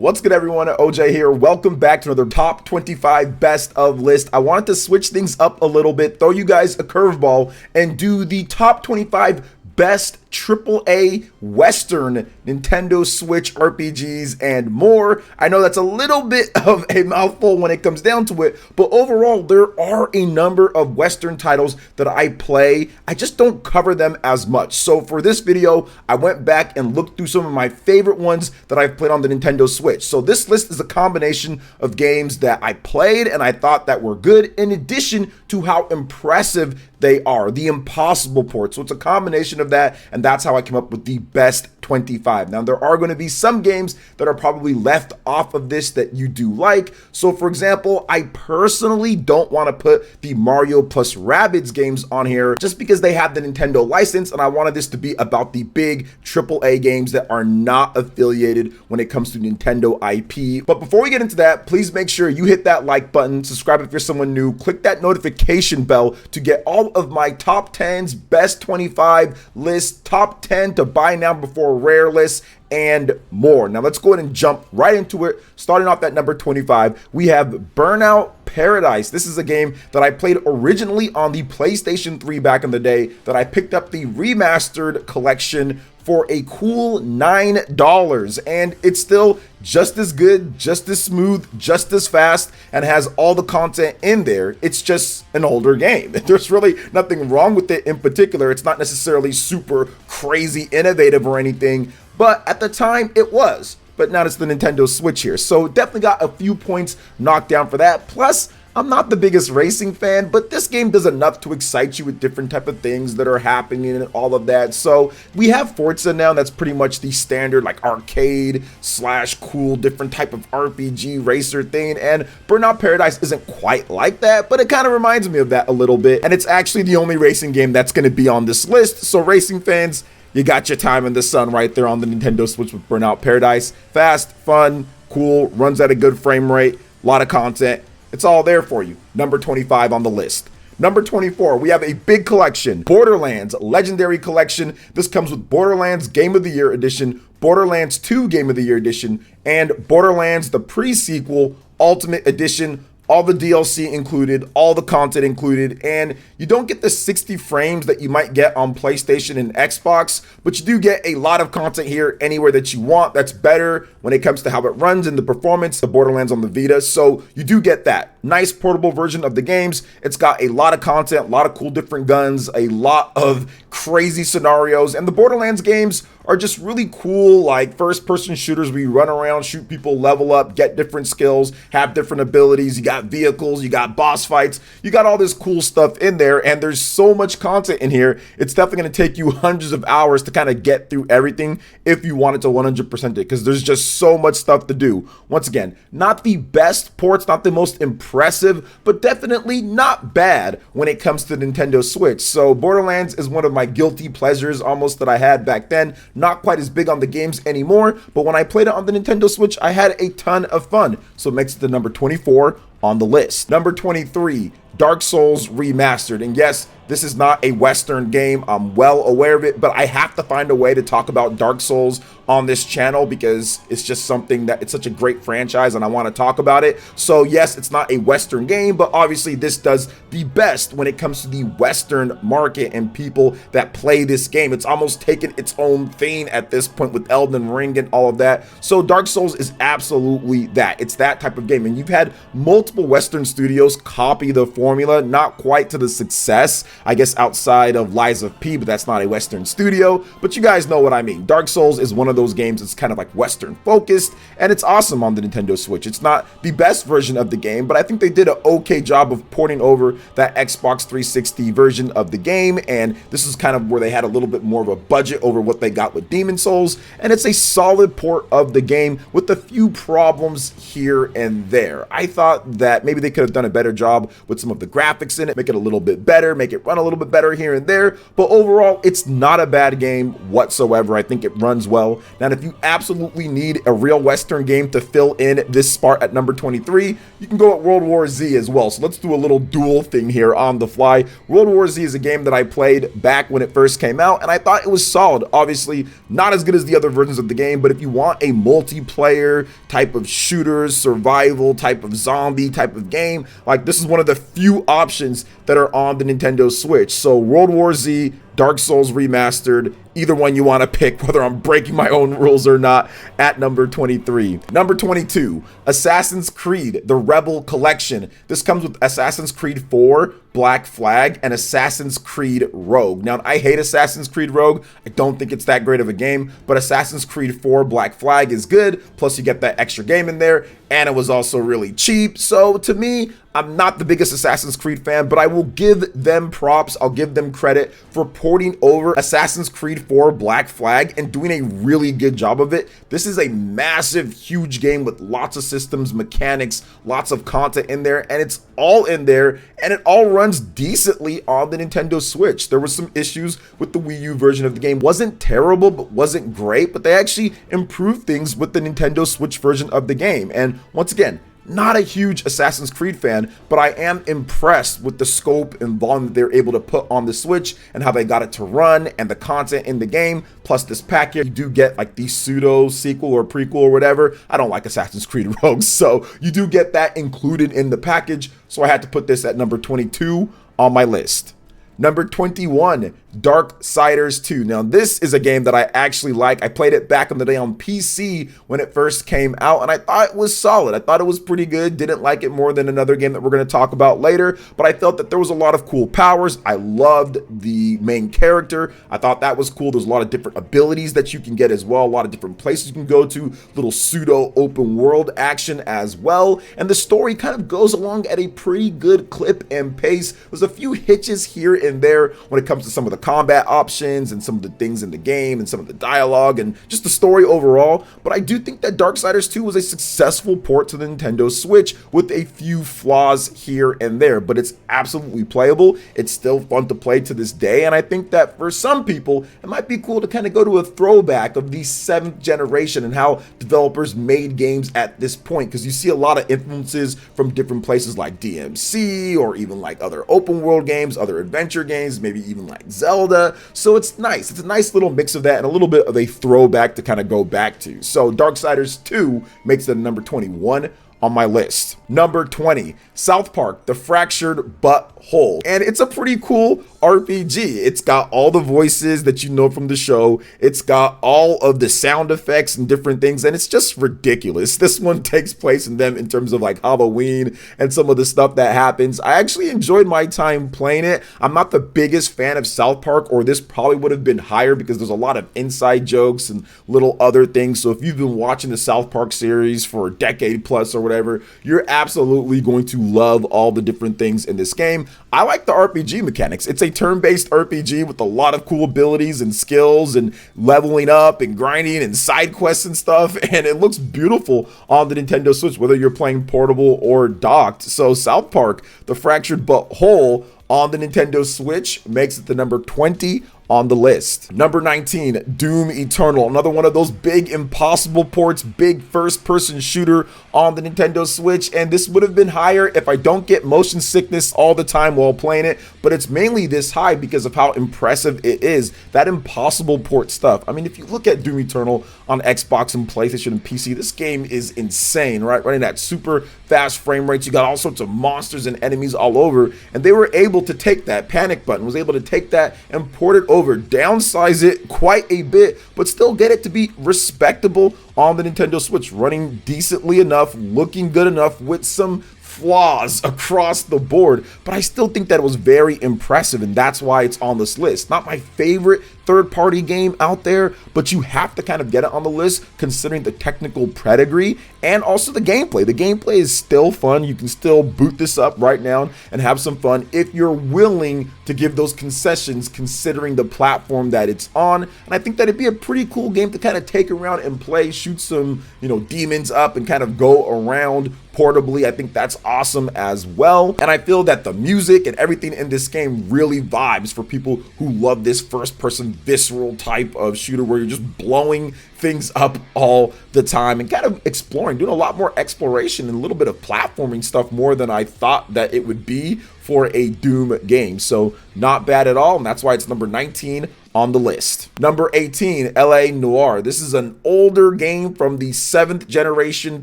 What's good, everyone? OJ here. Welcome back to another top 25 best of list. I wanted to switch things up a little bit, throw you guys a curveball, and do the top 25 best AAA Western Nintendo Switch RPGs and more. I know that's a little bit of a mouthful when it comes down to it, but overall, there are a number of Western titles that I play. I just don't cover them as much. So for this video, I went back and looked through some of my favorite ones that I've played on the Nintendo Switch. So this list is a combination of games that I played and I thought that were good, in addition to how impressive they are, the impossible ports. So it's a combination of that, and that's how I came up with the best 25. Now, there are going to be some games that are probably left off of this that you do like. So for example, I personally don't want to put the Mario plus Rabbids games on here just because they have the Nintendo license, and I wanted this to be about the big AAA games that are not affiliated when it comes to Nintendo IP. But before we get into that, please make sure you hit that like button, subscribe if you're someone new, click that notification bell to get all of my top 10s, best 25 lists, top 10 to buy now before rare lists, and more. Now let's go ahead and jump right into it. Starting off at number 25, we have Burnout Paradise. This is a game that I played originally on the PlayStation 3 back in the day, that I picked up the remastered collection for a cool $9, and it's still just as good, just as smooth, just as fast, and has all the content in there. It's just an older game. There's really nothing wrong with it in particular. It's not necessarily super crazy innovative or anything, but at the time it was. But now it's the Nintendo Switch here, so definitely got a few points knocked down for that. Plus, I'm not the biggest racing fan, but this game does enough to excite you with different type of things that are happening and all of that. So we have Forza now, and that's pretty much the standard like arcade slash cool different type of RPG racer thing, and Burnout Paradise isn't quite like that, but it kind of reminds me of that a little bit, and it's actually the only racing game that's going to be on this list. So racing fans, you got your time in the sun right there on the Nintendo Switch with Burnout Paradise. Fast, fun, cool, runs at a good frame rate, a lot of content. It's all there for you. Number 25 on the list. Number 24, we have a big collection. Borderlands Legendary Collection. This comes with Borderlands Game of the Year Edition, Borderlands 2 Game of the Year Edition, and Borderlands the Pre-Sequel Ultimate Edition. All the DLC included, all the content included, and you don't get the 60 frames that you might get on PlayStation and Xbox, but you do get a lot of content here anywhere that you want. That's better when it comes to how it runs and the performance, the Borderlands on the Vita, so you do get that. Nice portable version of the games. It's got a lot of content, a lot of cool different guns, a lot of crazy scenarios, and the Borderlands games are just really cool, like first-person shooters where you run around, shoot people, level up, get different skills, have different abilities. You got vehicles, you got boss fights, you got all this cool stuff in there, and there's so much content in here. It's definitely going to take you hundreds of hours to kind of get through everything if you wanted to 100% it, because there's just so much stuff to do. Once again, not the best ports, not the most impressive, but definitely not bad when it comes to Nintendo Switch. So Borderlands is one of my guilty pleasures almost that I had back then. Not quite as big on the games anymore, but when I played it on the Nintendo Switch, I had a ton of fun. So it makes it the number 24 on the list. Number 23, Dark Souls Remastered. And yes, this is not a Western game. I'm well aware of it, but I have to find a way to talk about Dark Souls on this channel because it's just something that it's such a great franchise and I want to talk about it. So yes, it's not a Western game, but obviously this does the best when it comes to the Western market and people that play this game. It's almost taken its own thing at this point with Elden Ring and all of that. So Dark Souls is absolutely that. It's that type of game, and you've had multiple Western studios copy the formula, not quite to the success, I guess, outside of Lies of P, but that's not a Western studio, but you guys know what I mean. Dark Souls is one of those games that's kind of like Western focused, and it's awesome on the Nintendo Switch. It's not the best version of the game, but I think they did an okay job of porting over that Xbox 360 version of the game, and this is kind of where they had a little bit more of a budget over what they got with Demon Souls, and it's a solid port of the game with a few problems here and there. I thought that maybe they could have done a better job with some of the graphics in it, make it a little bit better, make it run a little bit better here and there, but overall, it's not a bad game whatsoever. I think it runs well. Now, if you absolutely need a real Western game to fill in this spot at number 23, you can go at World War Z as well. So let's do a little dual thing here on the fly. World War Z is a game that I played back when it first came out, and I thought it was solid. Obviously, not as good as the other versions of the game, but if you want a multiplayer type of shooters, survival type of zombie type of game, like, this is one of the few options that are on the Nintendo Switch. So World War Z, Dark Souls Remastered, either one you want to pick, whether I'm breaking my own rules or not, at number 23. Number 22, Assassin's Creed, the Rebel Collection. This comes with Assassin's Creed 4, Black Flag, and Assassin's Creed Rogue. Now, I hate Assassin's Creed Rogue. I don't think it's that great of a game, but Assassin's Creed 4, Black Flag is good. Plus, you get that extra game in there, and it was also really cheap. So, to me, I'm not the biggest Assassin's Creed fan, but I will give them props. I'll give them credit for porting over Assassin's Creed 4 Black Flag and doing a really good job of it. This is a massive, huge game with lots of systems, mechanics, lots of content in there, and it's all in there, and it all runs decently on the Nintendo Switch. There were some issues with the Wii U version of the game. Wasn't terrible, but wasn't great, but they actually improved things with the Nintendo Switch version of the game. And once again, not a huge Assassin's Creed fan, but I am impressed with the scope and volume that they're able to put on the Switch and how they got it to run and the content in the game. Plus this pack here, you do get like the pseudo sequel or prequel or whatever. I don't like Assassin's Creed Rogue, so you do get that included in the package. So I had to put this at number 22 on my list. Number 21, Darksiders 2. Now, this is a game that I actually like. I played it back in the day on PC when it first came out, and I thought it was solid. I thought it was pretty good. Didn't like it more than another game that we're going to talk about later, but I felt that there was a lot of cool powers. I loved the main character. I thought that was cool. There's a lot of different abilities that you can get as well, a lot of different places you can go to, little pseudo open world action as well, and the story kind of goes along at a pretty good clip and pace. There's a few hitches here and there when it comes to some of the combat options and some of the things in the game and some of the dialogue and just the story overall, but I do think that Darksiders 2 was a successful port to the Nintendo Switch with a few flaws here and there, but it's absolutely playable. It's still fun to play to this day, and I think that for some people it might be cool to kind of go to a throwback of the 7th generation and how developers made games at this point, because you see a lot of influences from different places like DMC or even like other open world games, other adventure games, maybe even like Zelda. So it's nice. It's a nice little mix of that and a little bit of a throwback to kind of go back to. So Darksiders 2 makes it number 21 on my list. Number 20, South Park, The Fractured But Whole. And it's a pretty cool RPG. It's got all the voices that you know from the show. It's got all of the sound effects and different things, and it's just ridiculous. This one takes place in terms of like Halloween and some of the stuff that happens. I actually enjoyed my time playing it. I'm not the biggest fan of South Park, or this probably would have been higher because there's a lot of inside jokes and little other things. So if you've been watching the South Park series for a decade plus or whatever, you're absolutely going to love all the different things in this game. I like the RPG mechanics. It's a turn-based RPG with a lot of cool abilities and skills and leveling up and grinding and side quests and stuff, and it looks beautiful on the Nintendo Switch, whether you're playing portable or docked. So South Park, The Fractured But Whole on the Nintendo Switch makes it the number 20 on the list. Number 19, Doom Eternal, another one of those big impossible ports, big first-person shooter on the Nintendo Switch, and this would have been higher if I don't get motion sickness all the time while playing it, but it's mainly this high because of how impressive it is, that impossible port stuff. I mean, if you look at Doom Eternal on Xbox and PlayStation and PC, this game is insane, right? Running at super fast frame rates, you got all sorts of monsters and enemies all over, and they were able to take that, Panic Button was able to take that and port it over, downsize it quite a bit, but still get it to be respectable on the Nintendo Switch, running decently enough, looking good enough with some flaws across the board, but I still think that it was very impressive, and that's why it's on this list. Not my favorite third-party game out there, but you have to kind of get it on the list considering the technical pedigree and also the gameplay. The gameplay is still fun. You can still boot this up right now and have some fun if you're willing to give those concessions considering the platform that it's on, and I think that it'd be a pretty cool game to kind of take around and play, shoot some, demons up and kind of go around portably. I think that's awesome as well, and I feel that the music and everything in this game really vibes for people who love this first-person visceral type of shooter where you're just blowing things up all the time and kind of exploring, doing a lot more exploration and a little bit of platforming stuff more than I thought that it would be for a Doom game. So not bad at all, and that's why it's number 19 on the list. Number 18, LA Noire. This is an older game from the 7th generation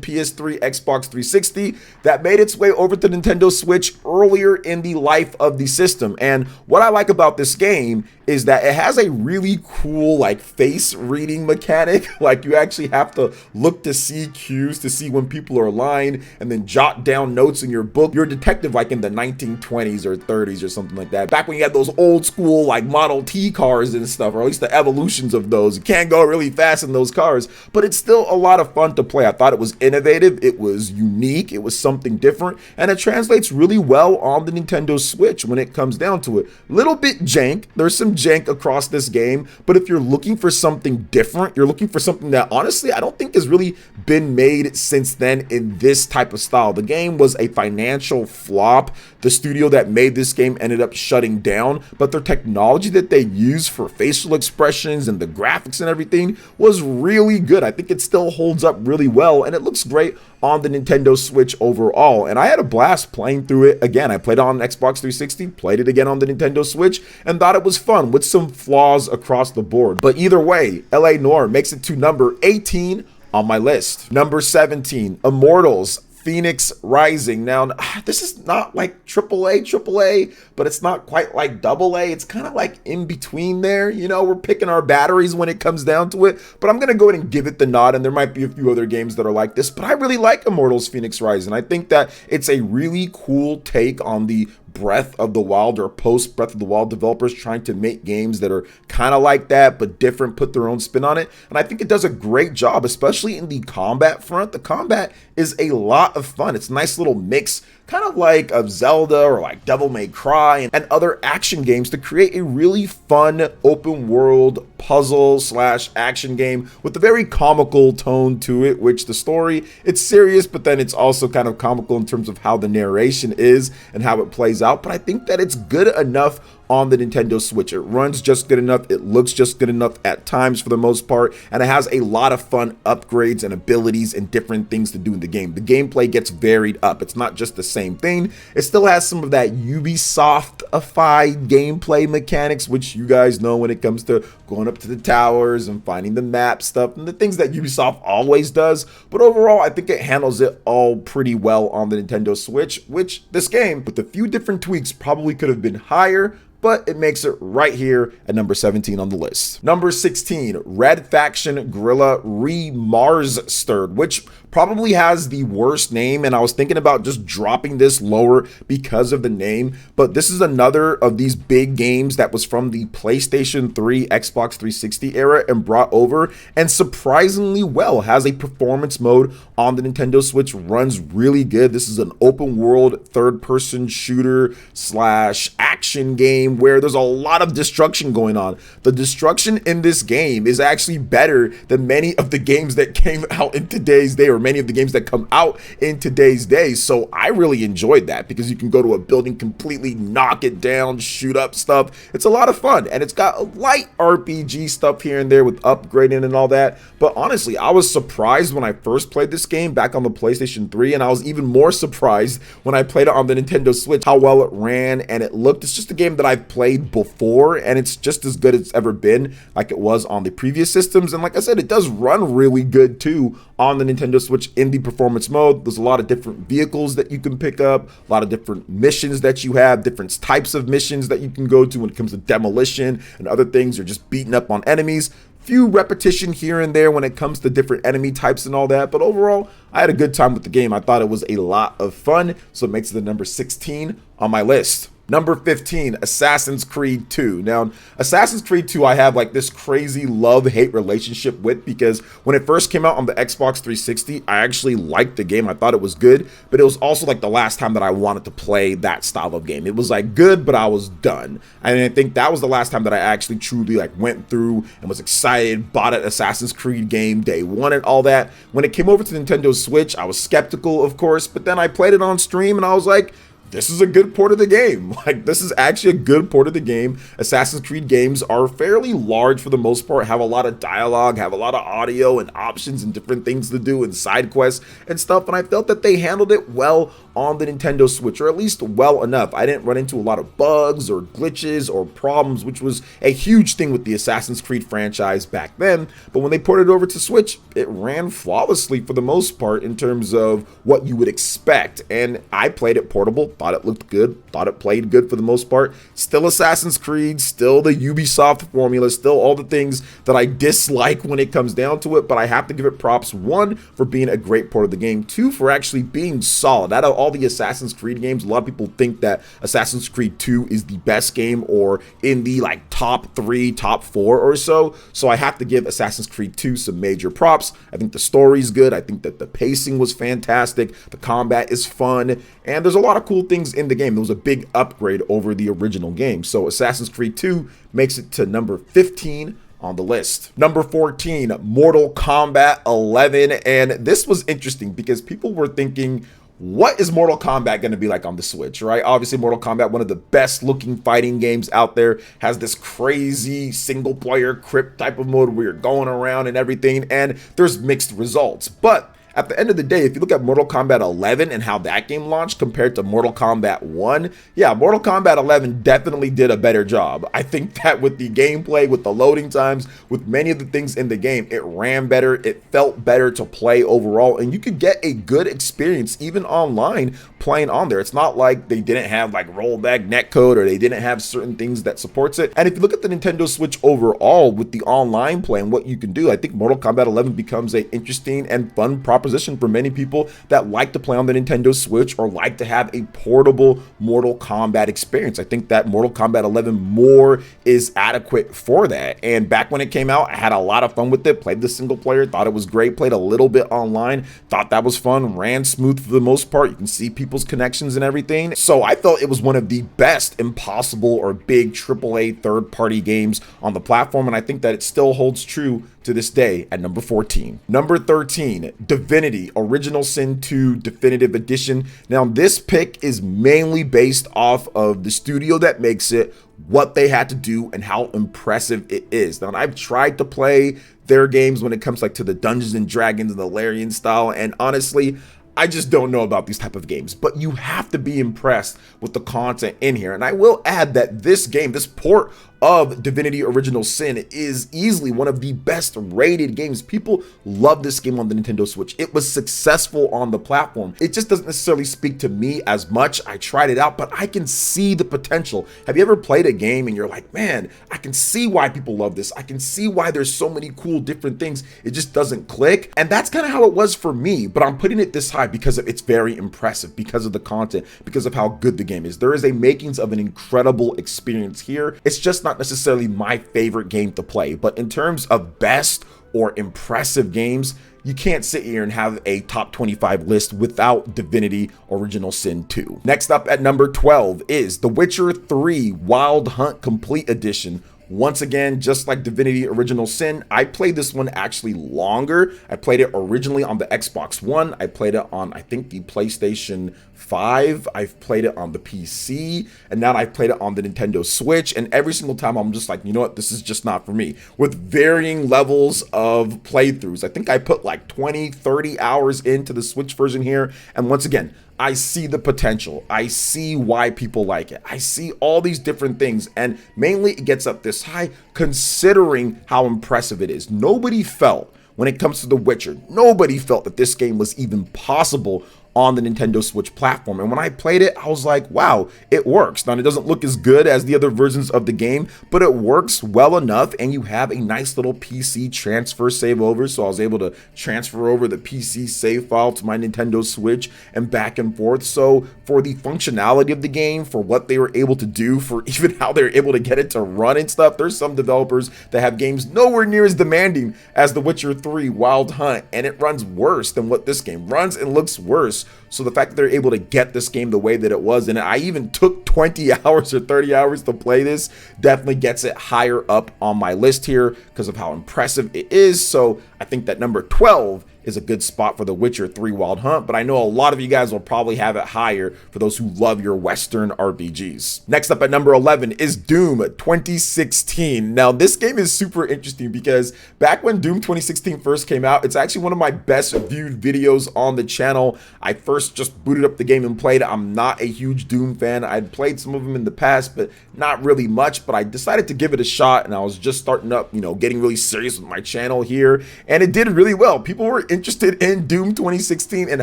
PS3, Xbox 360 that made its way over to Nintendo Switch earlier in the life of the system. And what I like about this game is that it has a really cool like face reading mechanic. Like you actually have to look to see cues to see when people are lying and then jot down notes in your book. You're a detective like in the 1920s or 30s or something like that. Back when you had those old school like Model T cars and stuff, or at least the evolutions of those. You can't go really fast in those cars, but it's still a lot of fun to play. I thought it was innovative, it was unique, it was something different, and it translates really well on the Nintendo Switch when it comes down to it. Little bit jank, there's some jank across this game, but if you're looking for something different, you're looking for something that honestly I don't think has really been made since then in this type of style. The game was a financial flop. The studio that made this game ended up shutting down, but their technology that they used for facial expressions and the graphics and everything was really good. I think it still holds up really well, and it looks great on the Nintendo Switch overall. And I had a blast playing through it again. I played it on Xbox 360, played it again on the Nintendo Switch, and thought it was fun with some flaws across the board. But either way, LA Noire makes it to number 18 on my list. Number 17, Immortals Phoenix Rising. Now, this is not like AAA, but it's not quite like AA. It's kind of like in between there. You know, we're picking our batteries when it comes down to it, but I'm going to go ahead and give it the nod, and there might be a few other games that are like this, but I really like Immortals Phoenix Rising. I think that it's a really cool take on the Breath of the Wild or post Breath of the Wild developers trying to make games that are kind of like that but different, put their own spin on it, and I think it does a great job, especially in the combat front. The combat is a lot of fun. It's a nice little mix, kind of like of Zelda or like Devil May Cry and other action games, to create a really fun open world puzzle slash action game with a very comical tone to it, which the story, it's serious, but then it's also kind of comical in terms of how the narration is and how it plays out. But I think that it's good enough on the Nintendo Switch. It runs just good enough, it looks just good enough at times for the most part, and it has a lot of fun upgrades and abilities and different things to do in the game. The gameplay gets varied up. It's not just the same thing. It still has some of that Ubisoft-ified gameplay mechanics, which you guys know when it comes to going up to the towers and finding the map stuff and the things that Ubisoft always does. But overall, I think it handles it all pretty well on the Nintendo Switch, which this game, with a few different tweaks, probably could have been higher, but it makes it right here at number 17 on the list. Number 16, Red Faction Guerrilla Remastered, which probably has the worst name, and I was thinking about just dropping this lower because of the name, but this is another of these big games that was from the PlayStation 3, Xbox 360 era and brought over, and surprisingly well, has a performance mode on the Nintendo Switch, runs really good. This is an open world third-person shooter slash action game where there's a lot of destruction going on. The destruction in this game is actually better than many of the games that came out in today's day, or many of the games that come out in today's day. So I really enjoyed that because you can go to a building, completely knock it down, shoot up stuff. It's a lot of fun, and it's got a light RPG stuff here and there with upgrading and all that. But honestly, I was surprised when I first played this game back on the PlayStation 3, and I was even more surprised when I played it on the Nintendo Switch, how well it ran and it looked. It's just a game that I've played before, and it's just as good as it's ever been, like it was on the previous systems. And like I said, it does run really good too on the Nintendo Switch in the performance mode. There's a lot of different vehicles that you can pick up, a lot of different missions that you have, different types of missions that you can go to when it comes to demolition and other things, or just beating up on enemies. Few repetition here and there when it comes to different enemy types and all that, but overall I had a good time with the game. I thought it was a lot of fun, so it makes it the number 16 on my list. Number 15, Assassin's Creed 2. Now, Assassin's Creed 2 I have like this crazy love-hate relationship with, because when it first came out on the Xbox 360, I actually liked the game. I thought it was good, but it was also like the last time that I wanted to play that style of game. It was like good, but I was done. And I think that was the last time that I actually truly like went through and was excited, bought an Assassin's Creed game day one and all that. When it came over to Nintendo Switch, I was skeptical, of course, but then I played it on stream and I was like, this is a good port of the game. Like, this is actually a good port of the game. Assassin's Creed games are fairly large for the most part, have a lot of dialogue, have a lot of audio and options and different things to do and side quests and stuff, and I felt that they handled it well on the Nintendo Switch, or at least well enough. I didn't run into a lot of bugs or glitches or problems, which was a huge thing with the Assassin's Creed franchise back then, but when they ported it over to Switch, it ran flawlessly for the most part in terms of what you would expect, and I played it portable, thought it looked good, thought it played good for the most part. Still Assassin's Creed, still the Ubisoft formula, still all the things that I dislike when it comes down to it, but I have to give it props, one, for being a great port of the game, two, for actually being solid. Out of all the Assassin's Creed games, a lot of people think that Assassin's Creed 2 is the best game, or in the like top 3, top 4 or so I have to give Assassin's Creed 2 some major props. I think the story's good, I think that the pacing was fantastic, the combat is fun, and there's a lot of cool things in the game. There was a big upgrade over the original game, so Assassin's Creed 2 makes it to number 15 on the list. Number 14, Mortal Kombat 11, and this was interesting because people were thinking, what is Mortal Kombat going to be like on the Switch, right? Obviously, Mortal Kombat, one of the best looking fighting games out there, has this crazy single player crypt type of mode where you're going around and everything, and there's mixed results. But at the end of the day, if you look at Mortal Kombat 11 and how that game launched compared to Mortal Kombat 1, yeah, Mortal Kombat 11 definitely did a better job. I think that with the gameplay, with the loading times, with many of the things in the game, it ran better, it felt better to play overall, and you could get a good experience even online playing on there. It's not like they didn't have like rollback netcode or they didn't have certain things that supports it. And if you look at the Nintendo Switch overall with the online play and what you can do, I think Mortal Kombat 11 becomes an interesting and fun proposition for many people that like to play on the Nintendo Switch or like to have a portable Mortal Kombat experience. I think that Mortal Kombat 11 more is adequate for that. And back when it came out, I had a lot of fun with it, played the single player, thought it was great, played a little bit online, thought that was fun, ran smooth for the most part. You can see people's connections and everything. So I felt it was one of the best impossible or big AAA third-party games on the platform, and I think that it still holds true to this day at number 14. Number 13, Divinity Original Sin 2 Definitive Edition. Now, this pick is mainly based off of the studio that makes it, what they had to do, and how impressive it is. Now, I've tried to play their games when it comes like to the Dungeons and Dragons and the Larian style, and honestly, I just don't know about these type of games, but you have to be impressed with the content in here. And I will add that this game, this port of Divinity Original Sin, is easily one of the best rated games. People love this game on the Nintendo Switch. It was successful on the platform. It just doesn't necessarily speak to me as much. I tried it out, but I can see the potential. Have you ever played a game and you're like, man, I can see why people love this. I can see why there's so many cool different things. It just doesn't click. And that's kind of how it was for me, but I'm putting it this high because it's very impressive, because of the content, because of how good the game is. There is a makings of an incredible experience here. It's just not necessarily my favorite game to play, but in terms of best or impressive games, you can't sit here and have a top 25 list without Divinity Original Sin 2. Next up at number 12 is The Witcher 3 Wild Hunt Complete Edition. Once again, just like Divinity Original Sin, I played this one actually longer. I played it originally on the Xbox One. I played it on, I think, the PlayStation 5. I've played it on the PC, and now I've played it on the Nintendo Switch. And every single time I'm just like, you know what, this is just not for me. With varying levels of playthroughs. I think I put like 20, 30 hours into the Switch version here. And once again, I see the potential. I see why people like it. I see all these different things, and mainly it gets up this high considering how impressive it is. Nobody felt, when it comes to The Witcher, nobody felt that this game was even possible on the Nintendo Switch platform. And when I played it, I was like, wow, it works. Now, it doesn't look as good as the other versions of the game, but it works well enough, and you have a nice little PC transfer save over. So I was able to transfer over the PC save file to my Nintendo Switch and back and forth. So for the functionality of the game, for what they were able to do, for even how they're able to get it to run and stuff, there's some developers that have games nowhere near as demanding as The Witcher 3 Wild Hunt, and it runs worse than what this game runs and looks worse. So the fact that they're able to get this game the way that it was, and I even took 20 hours or 30 hours to play this, definitely gets it higher up on my list here because of how impressive it is. So I think that number 12 is a good spot for The Witcher 3 Wild Hunt, but I know a lot of you guys will probably have it higher for those who love your Western RPGs. Next up at number 11 is Doom 2016. Now, this game is super interesting because back when Doom 2016 first came out, it's actually one of my best viewed videos on the channel. I first just booted up the game and played. I'm not a huge Doom fan. I'd played some of them in the past, but not really much, but I decided to give it a shot, and I was just starting up, getting really serious with my channel here, and it did really well. People were interested in Doom 2016 and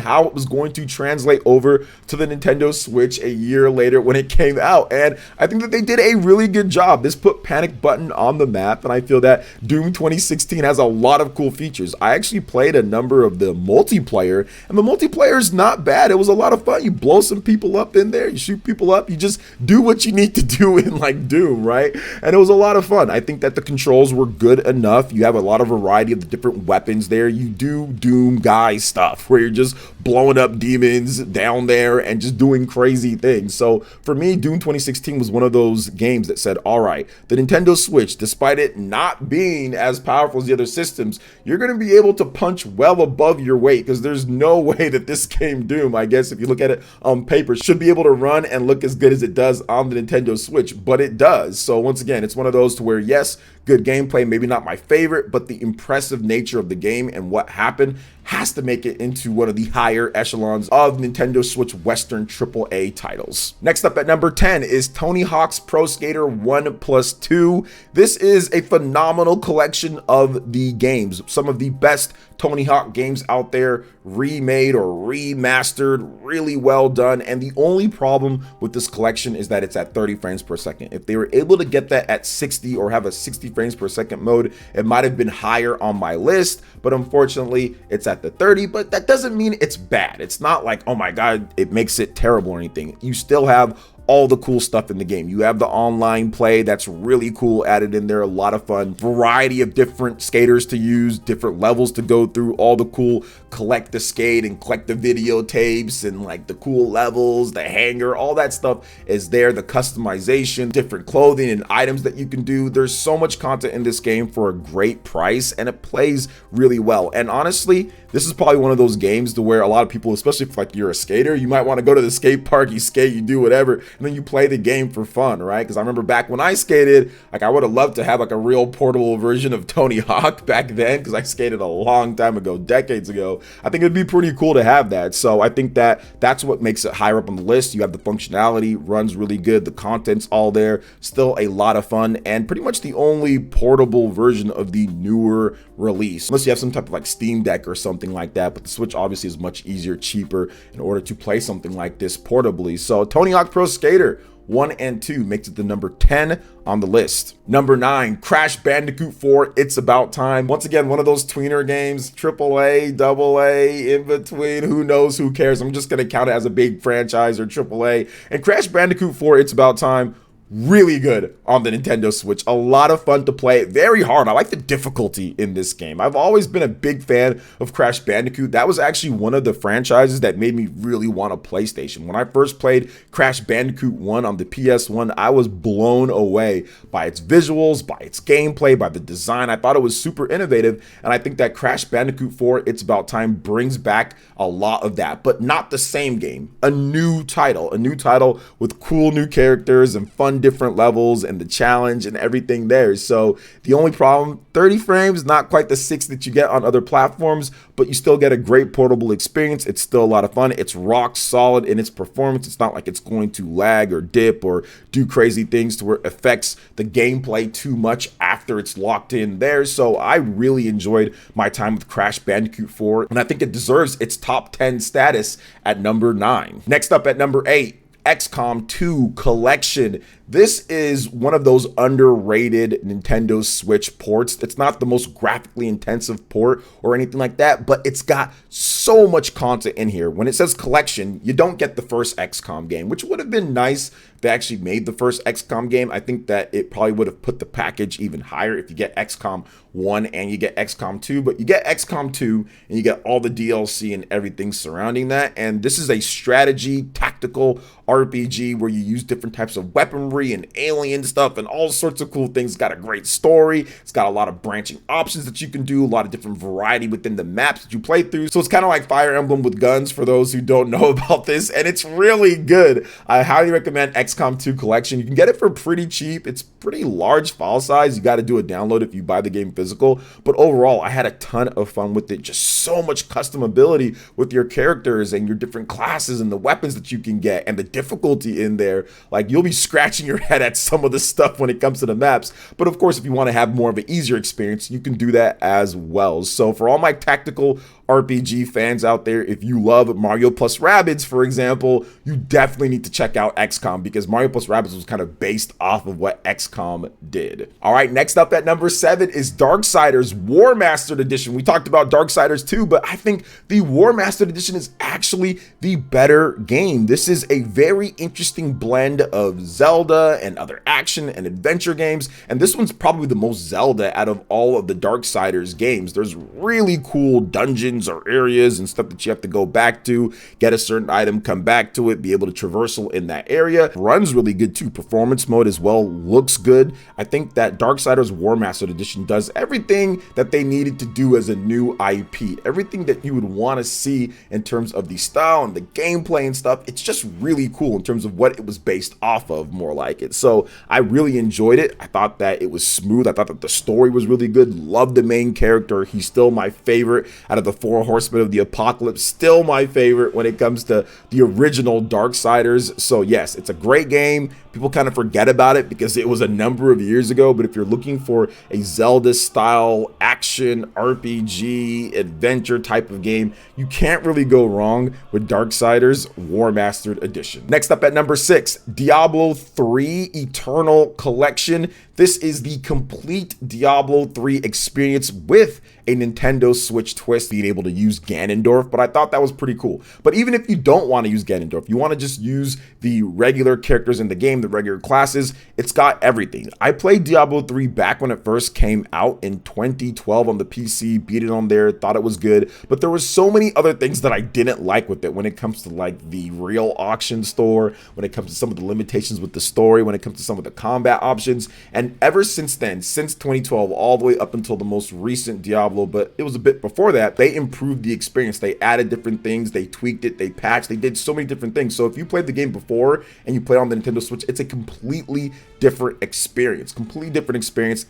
how it was going to translate over to the Nintendo Switch a year later when it came out, and I think that they did a really good job. This put Panic Button on the map, and I feel that Doom 2016 has a lot of cool features. I actually played a number of the multiplayer, and the multiplayer is not bad. It was a lot of fun. You blow some people up in there, you shoot people up, you just do what you need to do in like Doom, right? And it was a lot of fun. I think that the controls were good enough. You have a lot of variety of the different weapons there. You do Doom guy stuff where you're just blowing up demons down there and just doing crazy things. So for me, Doom 2016 was one of those games that said, all right, the Nintendo Switch, despite it not being as powerful as the other systems, you're going to be able to punch well above your weight, because there's no way that this game Doom, I guess if you look at it on paper, should be able to run and look as good as it does on the Nintendo Switch, but it does. So once again, it's one of those to where, yes, good gameplay, maybe not my favorite, but the impressive nature of the game and what happened has to make it into one of the higher echelons of Nintendo Switch Western AAA titles. Next up at number 10 is Tony Hawk's Pro Skater 1+2. This is a phenomenal collection of the games, some of the best Tony Hawk games out there, remade or remastered, really well done. And the only problem with this collection is that it's at 30 frames per second. If they were able to get that at 60 or have a 60 frames per second mode, it might have been higher on my list, but unfortunately it's at the 30. But that doesn't mean it's bad. It's not like, oh my God, it makes it terrible or anything. You still have all the cool stuff in the game. You have the online play that's really cool added in there, a lot of fun, variety of different skaters to use, different levels to go through, all the cool collect the skate and collect the videotapes and like the cool levels, the hanger, all that stuff is there, the customization, different clothing and items that you can do. There's so much content in this game for a great price, and it plays really well. And honestly, this is probably one of those games to where a lot of people, especially if like you're a skater, you might want to go to the skate park, you skate, you do whatever, and then you play the game for fun, right? Because I remember back when I skated, like I would have loved to have like a real portable version of Tony Hawk back then, because I skated a long time ago, decades ago. I think it'd be pretty cool to have that. So I think that that's what makes it higher up on the list. You have the functionality, runs really good, the content's all there, still a lot of fun, and pretty much the only portable version of the newer release, unless you have some type of like Steam Deck or something like that. But the Switch obviously is much easier, cheaper in order to play something like this portably. So Tony Hawk Pro Skater 1 and 2 makes it the number 10 on the list. Number 9, Crash Bandicoot 4, It's About Time. Once again, one of those tweener games, AAA, AA, in between, who knows, who cares. I'm just gonna count it as a big franchise or AAA. And Crash Bandicoot 4, It's About Time, really good on the Nintendo Switch. A lot of fun to play, very hard. I like the difficulty in this game. I've always been a big fan of Crash Bandicoot. That was actually one of the franchises that made me really want a PlayStation. When I first played Crash Bandicoot 1 on the PS1, I was blown away by its visuals, by its gameplay, by the design. I thought it was super innovative, and I think that Crash Bandicoot 4, It's About Time brings back a lot of that, but not the same game. A new title with cool new characters and fun different levels and the challenge and everything there. So the only problem, 30 frames, not quite the 6 that you get on other platforms, but you still get a great portable experience. It's still a lot of fun. It's rock solid in its performance. It's not like it's going to lag or dip or do crazy things to where it affects the gameplay too much after it's locked in there. So I really enjoyed my time with Crash Bandicoot 4, and I think it deserves its top 10 status at number 9. Next up at number 8, XCOM 2 Collection. This is one of those underrated Nintendo Switch ports. It's not the most graphically intensive port or anything like that, but it's got so much content in here. When it says collection, you don't get the first XCOM game, which would have been nice if they actually made the first XCOM game. I think that it probably would have put the package even higher if you get XCOM 1 and you get XCOM 2, but you get XCOM 2 and you get all the DLC and everything surrounding that. And this is a strategy tactical tactical RPG where you use different types of weaponry and alien stuff and all sorts of cool things. It's got a great story. It's got a lot of branching options that you can do, a lot of different variety within the maps that you play through. So it's kind of like Fire Emblem with guns for those who don't know about this, and it's really good. I highly recommend XCOM 2 Collection. You can get it for pretty cheap. It's pretty large file size. You got to do a download if you buy the game physical, but overall I had a ton of fun with it. Just so much customability with your characters and your different classes and the weapons that you can get and the difficulty in there. Like, you'll be scratching your head at some of the stuff when it comes to the maps, but of course if you want to have more of an easier experience, you can do that as well. So for all my tactical RPG fans out there, if you love Mario plus Rabbids, for example, you definitely need to check out XCOM, because Mario plus Rabbids was kind of based off of what XCOM did. All right, next up at number 7 is Darksider's War Mastered Edition. We talked about Darksiders 2, but I think the War Mastered Edition is actually the better game. This is a very interesting blend of Zelda and other action and adventure games, and this one's probably the most Zelda out of all of the Darksiders games. There's really cool dungeons or areas and stuff that you have to go back to, get a certain item, come back to it, be able to traversal in that area. Runs really good too. Performance mode as well looks good. I think that Darksiders War Mastered Edition does everything that they needed to do as a new IP. Everything that you would want to see in terms of the style and the gameplay and stuff. It's just really cool in terms of what it was based off of, more like it. So I really enjoyed it. I thought that it was smooth. I thought that the story was really good. Loved the main character. He's still my favorite out of the 4 Horsemen of the Apocalypse. Still my favorite when it comes to the original Darksiders. So yes, it's a great game. People kind of forget about it because it was a number of years ago, but if you're looking for a Zelda style action RPG adventure type of game, you can't really go wrong with Darksiders War Mastered Edition. Next up at number 6, Diablo 3 Eternal Collection. This is the complete Diablo 3 experience with a Nintendo Switch twist, being able to use Ganondorf, but I thought that was pretty cool. But even if you don't want to use Ganondorf, you want to just use the regular characters in the game, the regular classes, it's got everything. I played Diablo 3 back when it first came out in 2012 on the PC, beat it on there, thought it was good, but there were so many other things that I didn't like with it when it comes to like the real auction store, when it comes to some of the limitations with the story, when it comes to some of the combat options. And ever since then, since 2012 all the way up until the most recent Diablo, but it was a bit before that, they improved the experience. They added different things, they tweaked it, they patched, they did so many different things. So if you played the game before and you play on the Nintendo Switch, it's a completely different experience,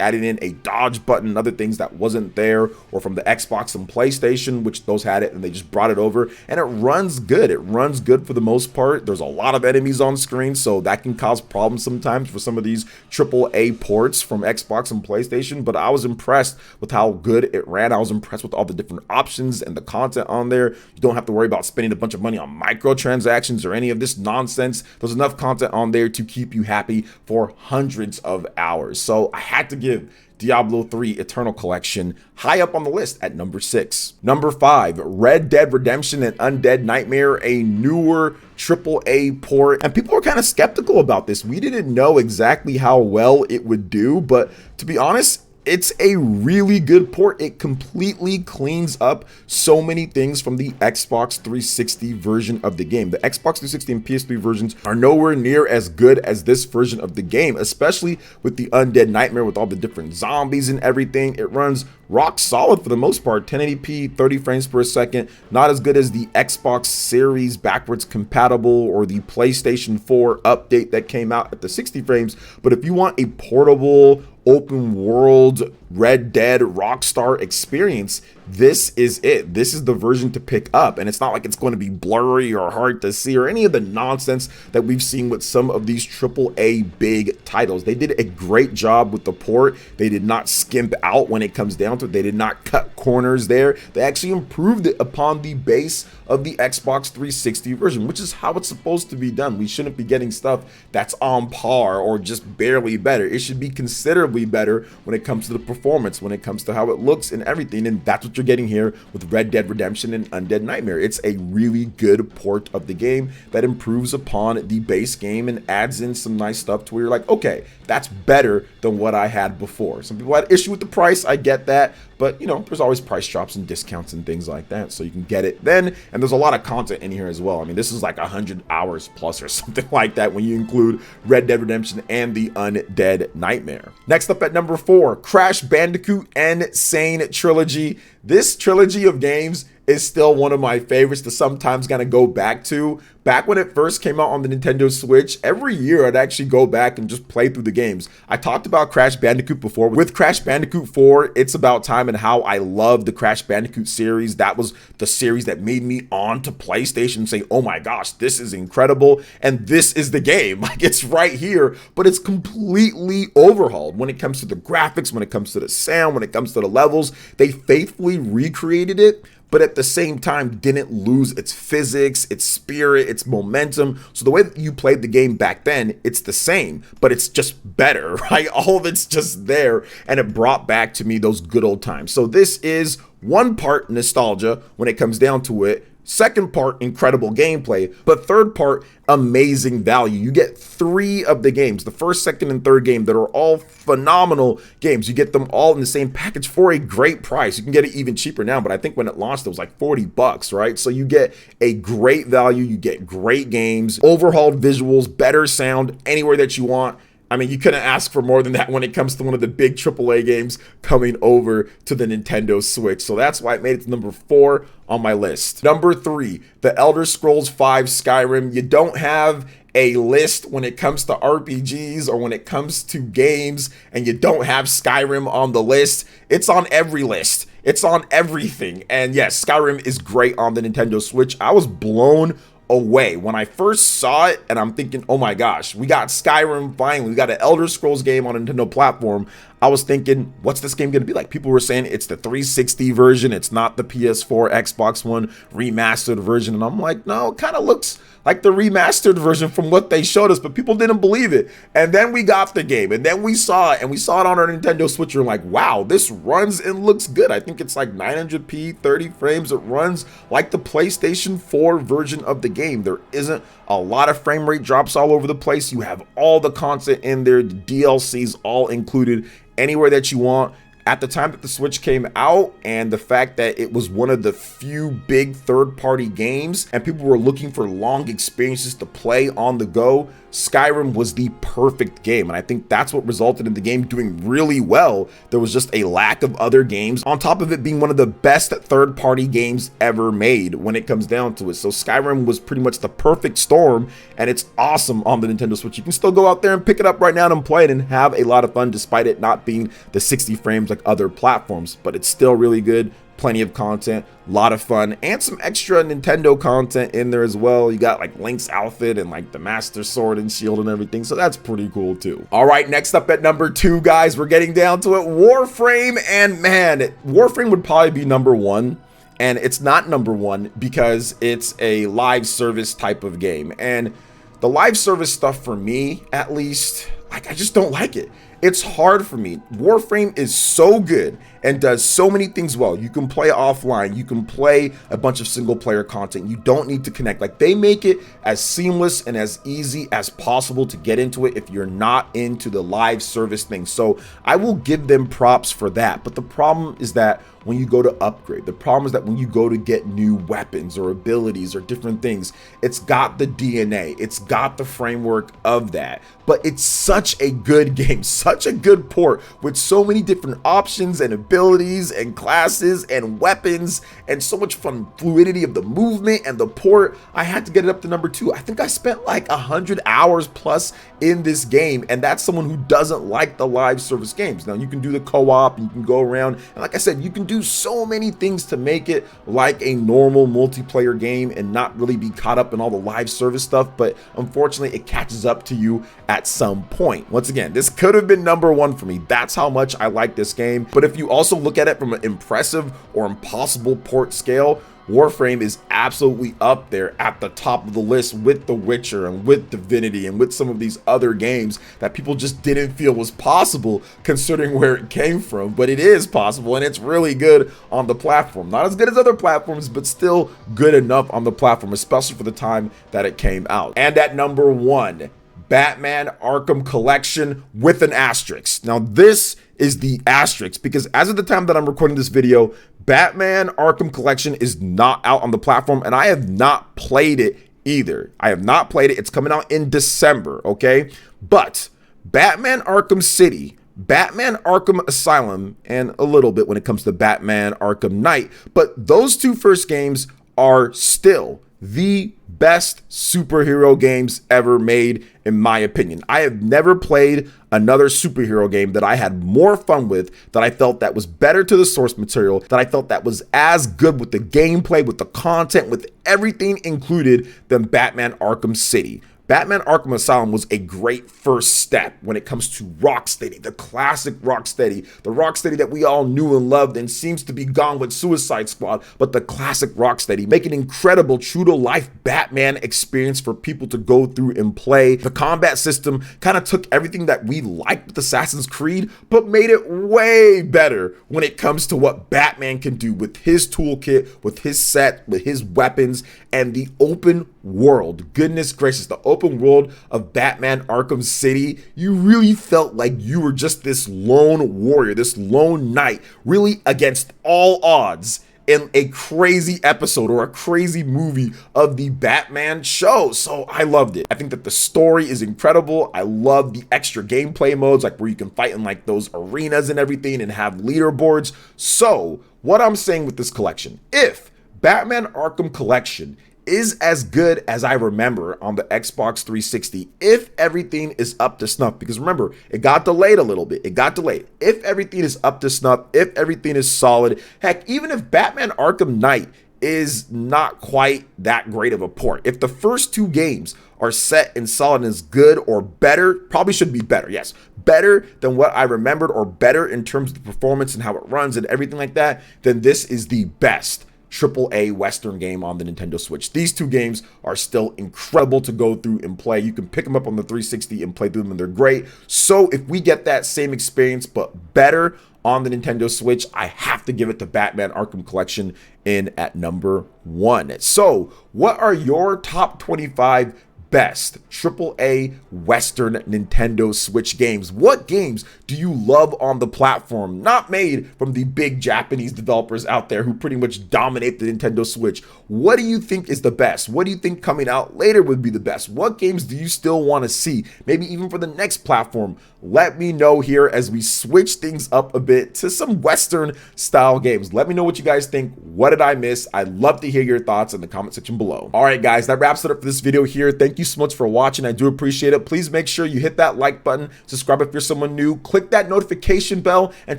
adding in a dodge button and other things that wasn't there, or from the Xbox and PlayStation, which those had it and they just brought it over, and it runs good. It runs good for the most part. There's a lot of enemies on screen, so that can cause problems sometimes for some of these AAA ports from Xbox and PlayStation, but I was impressed with how good it ran. I was impressed with all the different options and the content on there. You don't have to worry about spending a bunch of money on microtransactions or any of this nonsense. There's enough content on there to keep you happy for hundreds of hours. So I had to give Diablo 3 Eternal Collection high up on the list at number 6. Number 5, Red Dead Redemption and Undead Nightmare, a newer AAA port. And people were kind of skeptical about this. We didn't know exactly how well it would do, but to be honest, it's a really good port. It completely cleans up so many things from the Xbox 360 version of the game. The Xbox 360 and PS3 versions are nowhere near as good as this version of the game, especially with the Undead Nightmare, with all the different zombies and everything. It runs rock solid for the most part, 1080p, 30 frames per second. Not as good as the Xbox Series backwards compatible or the PlayStation 4 update that came out at the 60 frames. But if you want a portable, open world Red Dead Rockstar experience, this is it. This is the version to pick up, and it's not like it's going to be blurry or hard to see or any of the nonsense that we've seen with some of these AAA big titles. They did a great job with the port. They did not skimp out when it comes down to it. They did not cut corners there. They actually improved it upon the base of the Xbox 360 version, which is how it's supposed to be done. We shouldn't be getting stuff that's on par or just barely better. It should be considerably better when it comes to the performance performance when it comes to how it looks and everything, and that's what you're getting here with Red Dead Redemption and Undead Nightmare. It's a really good port of the game that improves upon the base game and adds in some nice stuff to where you're like, okay, that's better than what I had before. Some people had issue with the price, I get that, but you know, there's always price drops and discounts and things like that, so you can get it then. And there's a lot of content in here as well. I mean, this is like 100 hours plus or something like that when you include Red Dead Redemption and the Undead Nightmare. Next up at number 4, Crash Bandicoot N. Sane Trilogy. This trilogy of games is still one of my favorites to sometimes kind of go back to. Back when it first came out on the Nintendo Switch, every year I'd actually go back and just play through the games. I talked about Crash Bandicoot before. With Crash Bandicoot 4, It's About Time, and how I love the Crash Bandicoot series. That was the series that made me on to PlayStation and say, oh my gosh, this is incredible, and this is the game. Like, it's right here, but it's completely overhauled when it comes to the graphics, when it comes to the sound, when it comes to the levels. They faithfully recreated it, but at the same time didn't lose its physics, its spirit, its momentum. So the way that you played the game back then, it's the same, but it's just better, right? All of it's just there, and it brought back to me those good old times. So this is one part nostalgia when it comes down to it. Second part, incredible gameplay, but third part, amazing value. You get 3 of the games, the first, second, and third game, that are all phenomenal games. You get them all in the same package for a great price. You can get it even cheaper now, but I think when it launched, it was like 40 bucks, right? So you get a great value, you get great games, overhauled visuals, better sound, anywhere that you want. I mean, you couldn't ask for more than that when it comes to one of the big AAA games coming over to the Nintendo Switch. So that's why it made it to number 4 on my list. Number 3, The Elder Scrolls V Skyrim. You don't have a list when it comes to RPGs or when it comes to games, and you don't have Skyrim on the list. It's on every list. It's on everything. And yes, Skyrim is great on the Nintendo Switch. I was blown away when I first saw it, and I'm thinking, oh my gosh, we got Skyrim finally. We got an Elder Scrolls game on a Nintendo platform. I was thinking, what's this game gonna be like? People were saying it's the 360 version, it's not the PS4, Xbox One remastered version, and I'm like, no, it kind of looks like the remastered version from what they showed us, but people didn't believe it. And then we got the game, and then we saw it, and we saw it on our Nintendo Switch, and we're like, wow, this runs and looks good. I think it's like 900p, 30 frames. It runs like the PlayStation 4 version of the game. There isn't a lot of frame rate drops all over the place. You have all the content in there, the DLCs all included, anywhere that you want. At the time that the Switch came out, and the fact that it was one of the few big third-party games and people were looking for long experiences to play on the go, Skyrim was the perfect game, and I think that's what resulted in the game doing really well. There was just a lack of other games, on top of it being one of the best third-party games ever made when it comes down to it. So Skyrim was pretty much the perfect storm, and it's awesome on the Nintendo Switch. You can still go out there and pick it up right now and play it and have a lot of fun, despite it not being the 60 frames like other platforms, but it's still really good. Plenty of content, a lot of fun, and some extra Nintendo content in there as well. You got like Link's outfit and like the Master Sword and Shield and everything, so that's pretty cool too. All right, next up at number 2, guys, we're getting down to it. Warframe, and man, Warframe would probably be number 1. And it's not number 1 because it's a live service type of game. And the live service stuff, for me at least, like, I just don't like it. It's hard for me. Warframe is so good and does so many things well. You can play offline, you can play a bunch of single player content. You don't need to connect. Like, they make it as seamless and as easy as possible to get into it if you're not into the live service thing. So I will give them props for that. But the problem is that when you go to upgrade, the problem is that when you go to get new weapons or abilities or different things, it's got the DNA, it's got the framework of that. But it's such a good game, such a good port with so many different options and abilities and classes and weapons and so much fun fluidity of the movement and the port. I had to get it up to number 2. I think I spent like 100 hours plus in this game, and that's someone who doesn't like the live service games. Now, you can do the co-op, you can go around, and like I said, you can do so many things to make it like a normal multiplayer game and not really be caught up in all the live service stuff, but unfortunately it catches up to you at some point. Once again, this could have been number 1 for me. That's how much I like this game. But if you also look at it from an impressive or impossible port scale, Warframe is absolutely up there at the top of the list with The Witcher and with Divinity and with some of these other games that people just didn't feel was possible considering where it came from. But it is possible, and it's really good on the platform. Not as good as other platforms, but still good enough on the platform, especially for the time that it came out. And at number 1, Batman Arkham Collection with an asterisk. Now this is the asterisk because as of the time that I'm recording this video, Batman Arkham Collection is not out on the platform, and I have not played it either. I have not played it. It's coming out in December, okay? But Batman Arkham City, Batman Arkham Asylum, and a little bit when it comes to Batman Arkham Knight, but those two first games are still the best superhero games ever made, in my opinion. I have never played another superhero game that I had more fun with, that I felt that was better to the source material, that I felt that was as good with the gameplay, with the content, with everything included than Batman Arkham City. Batman Arkham Asylum was a great first step when it comes to Rocksteady, the classic Rocksteady, the Rocksteady that we all knew and loved and seems to be gone with Suicide Squad, but the classic Rocksteady. Make an incredible true-to-life Batman experience for people to go through and play. The combat system kind of took everything that we liked with Assassin's Creed, but made it way better when it comes to what Batman can do with his toolkit, with his set, with his weapons, and the open world. Goodness gracious, the open world of Batman Arkham City, you really felt like you were just this lone warrior, this lone knight, really against all odds in a crazy episode or a crazy movie of the Batman show. So I loved it. I think that the story is incredible. I love the extra gameplay modes, like where you can fight in like those arenas and everything and have leaderboards. So what I'm saying with this collection, if Batman Arkham Collection is as good as I remember on the Xbox 360, if everything is up to snuff, because remember, it got delayed a little bit. It got delayed. If everything is up to snuff, if everything is solid, heck, even if Batman Arkham Knight is not quite that great of a port, if the first two games are set and solid and is good or better, probably should be better, yes, better than what I remembered or better in terms of the performance and how it runs and everything like that, then this is the best AAA Western game on the Nintendo Switch. These two games are still incredible to go through and play. You can pick them up on the 360 and play through them, and they're great. So if we get that same experience but better on the Nintendo Switch, I have to give it to Batman Arkham Collection in at number 1. So what are your top 25 best AAA Western Nintendo Switch games? What games do you love on the platform, not made from the big Japanese developers out there who pretty much dominate the Nintendo Switch? What do you think is the best? What do you think coming out later would be the best? What games do you still want to see? Maybe even for the next platform? Let me know here as we switch things up a bit to some Western style games. Let me know what you guys think. What did I miss? I'd love to hear your thoughts in the comment section below. All right, guys, that wraps it up for this video here. Thank you so much for watching. I do appreciate it. Please make sure you hit that like button, subscribe if you're someone new, click that notification bell, and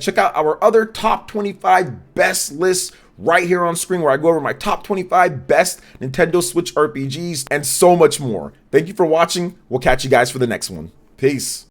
check out our other top 25 best lists right here on screen, where I go over my top 25 best Nintendo Switch RPGs and so much more. Thank you for watching. We'll catch you guys for the next one. Peace.